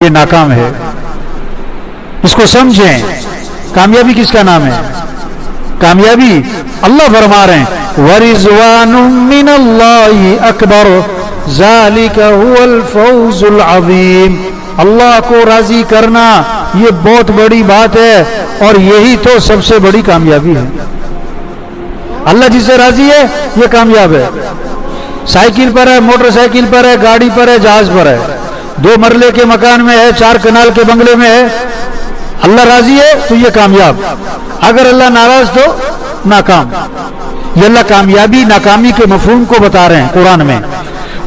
یہ ناکام ہے. اس کو سمجھیں. کامیابی کس کا نام ہے؟ کامیابی اللہ فرما رہے ہیں وَرِضْوَانٌ مِّنَ اللَّهِ أَكْبَرُ ذَلِكَ هُوَ الْفَوْزُ الْعَظِيمُ. اللہ کو راضی کرنا یہ بہت بڑی بات ہے اور یہی تو سب سے بڑی کامیابی ہے. اللہ جس سے راضی ہے یہ کامیاب ہے. سائیکل پر ہے، موٹر سائیکل پر ہے، گاڑی پر ہے، جہاز پر ہے، 2 مرلے کے مکان میں ہے، 4 کنال کے بنگلے میں ہے، اللہ راضی ہے تو یہ کامیاب. اگر اللہ ناراض تو ناکام. یہ اللہ کامیابی ناکامی کے مفہوم کو بتا رہے ہیں قرآن میں.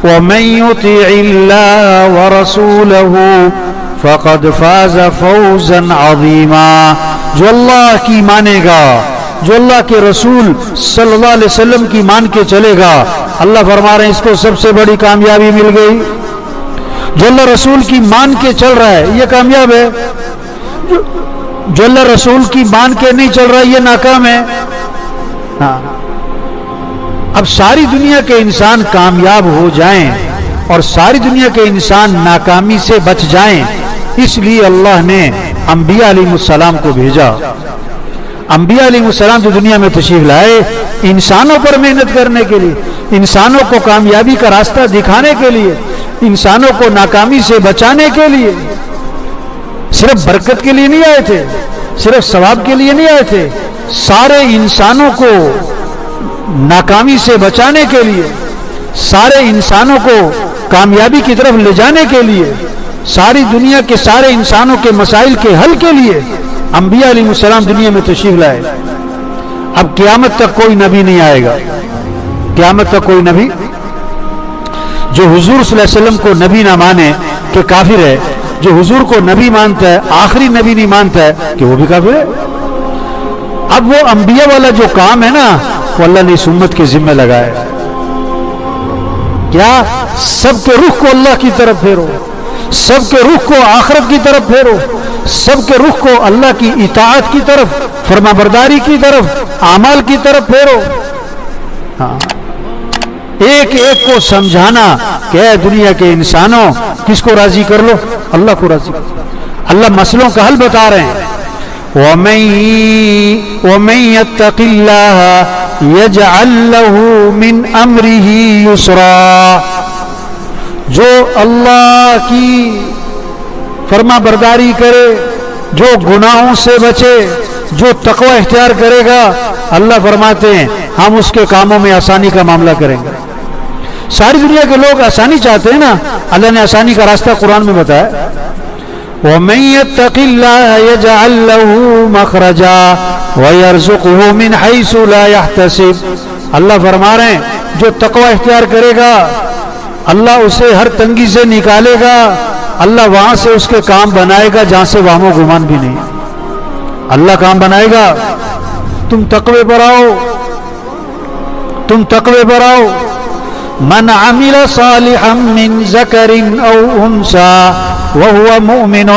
وَمَن يُطِعِ اللَّهَ وَرَسُولَهُ فَقَدْ فَازَ فَوْزًا عَظِيمًا. جو اللہ کی مانے گا، جو اللہ کے رسول صلی اللہ علیہ وسلم کی مان کے چلے گا، اللہ فرما رہے ہیں اس کو سب سے بڑی کامیابی مل گئی. جو اللہ رسول کی مان کے چل رہا ہے یہ کامیاب ہے. جو اللہ رسول کی مان کے نہیں چل رہا یہ ناکام ہے. ہاں. اب ساری دنیا کے انسان کامیاب ہو جائیں اور ساری دنیا کے انسان ناکامی سے بچ جائیں، اس لیے اللہ نے انبیاء علیہ السلام کو بھیجا. انبیاء علیہ السلام جو دنیا میں تشریف لائے انسانوں پر محنت کرنے کے لیے، انسانوں کو کامیابی کا راستہ دکھانے کے لیے، انسانوں کو ناکامی سے بچانے کے لیے. صرف برکت کے لیے نہیں آئے تھے، صرف ثواب کے لیے نہیں آئے تھے، سارے انسانوں کو ناکامی سے بچانے کے لیے، سارے انسانوں کو کامیابی کی طرف لے جانے کے لیے، ساری دنیا کے سارے انسانوں کے مسائل کے حل کے لیے انبیاء علیہ السلام دنیا میں تشریف لائے. اب قیامت تک کوئی نبی نہیں آئے گا، قیامت تک کوئی نبی جو حضور صلی اللہ علیہ وسلم کو نبی نہ مانے کہ کافر ہے، جو حضور کو نبی مانتا ہے آخری نبی نہیں مانتا ہے کہ وہ بھی کافر ہے. اب وہ انبیاء والا جو کام ہے نا وہ اللہ نے اس امت کے ذمہ لگایا ہے. کیا؟ سب کے رخ کو اللہ کی طرف پھیرو، سب کے رخ کو آخرت کی طرف پھیرو، سب کے رخ کو اللہ کی اطاعت کی طرف، فرما برداری کی طرف، اعمال کی طرف پھیرو. ہاں. ایک ایک کو سمجھانا کہ اے دنیا کے انسانوں کس کو راضی کر لو؟ اللہ کو راضی. اللہ مسئلوں کا حل بتا رہے ہیں. وَمَن يَتَّقِ اللَّهَ يَجْعَل لَّهُ مِنْ أَمْرِهِ يُسْرًا. جو اللہ کی فرما برداری کرے، جو گناہوں سے بچے، جو تقوی اختیار کرے گا، اللہ فرماتے ہیں ہم اس کے کاموں میں آسانی کا معاملہ کریں گے. ساری دنیا کے لوگ آسانی چاہتے ہیں نا، اللہ نے آسانی کا راستہ قرآن میں بتایا. وَمَن يَتَّقِ اللَّهَ يَجْعَل لَّهُ مَخْرَجًا وَيَرْزُقْهُ مِنْ حَيْثُ لَا يَحْتَسِبُ. اللہ فرما رہے ہیں جو تقوی اختیار کرے گا اللہ اسے ہر تنگی سے نکالے گا، اللہ وہاں سے اس کے کام بنائے گا جہاں سے وہم و گمان بھی نہیں. اللہ کام بنائے گا. تم تقوی پر آؤ، تم تقوی پر آؤ. من عمل صالحا من ذکر او انثى وهو مؤمن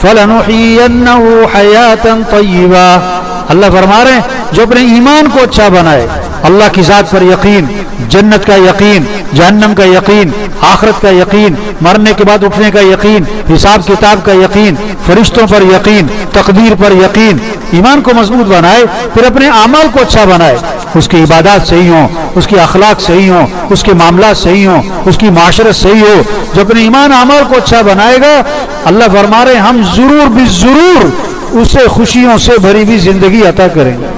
فلنحيينه حیاتا طیبا. اللہ فرما رہے ہیں جو اپنے ایمان کو اچھا بنائے، اللہ کی ذات پر یقین، جنت کا یقین، جہنم کا یقین، آخرت کا یقین، مرنے کے بعد اٹھنے کا یقین، حساب کتاب کا یقین، فرشتوں پر یقین، تقدیر پر یقین، ایمان کو مضبوط بنائے، پھر اپنے اعمال کو اچھا بنائے، اس کی عبادات صحیح ہوں، اس کی اخلاق صحیح ہوں، اس کے معاملات صحیح ہوں، اس کی معاشرت صحیح ہو. جو اپنے ایمان اعمال کو اچھا بنائے گا اللہ فرما رہے ہیں ہم ضرور بھی ضرور اسے خوشیوں سے بھری ہوئی زندگی عطا کریں گے،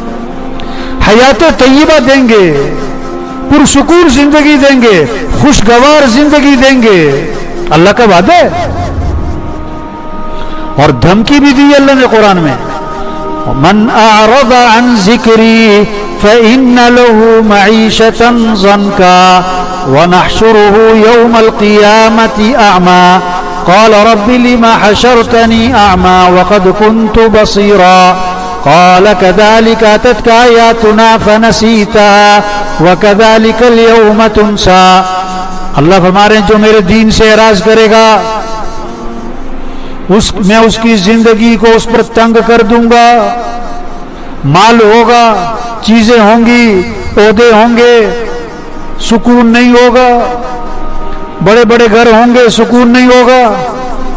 حیات طیبہ دیں گے، پرسکون زندگی دیں گے، خوشگوار زندگی دیں گے. اللہ کا وعدہ ہے. اور دھمکی بھی دی اللہ نے قرآن میں. من اعرض عن ذکری فإن له معیشة ضنکا ونحشره يوم القیامة اعمى قال رب لما حشرتني اعمى وقد كنت بصيرا قال كذلك أتتك آياتنا فنسيتها وكذلك اليوم تنسى. اللہ فرما رہے ہیں جو میرے دین سے اعراض کرے گا میں اس کی زندگی کو اس پر تنگ کر دوں گا. مال ہوگا، چیزیں ہوں گی، عہدے ہوں گے، سکون نہیں ہوگا. بڑے بڑے گھر ہوں گے، سکون نہیں ہوگا.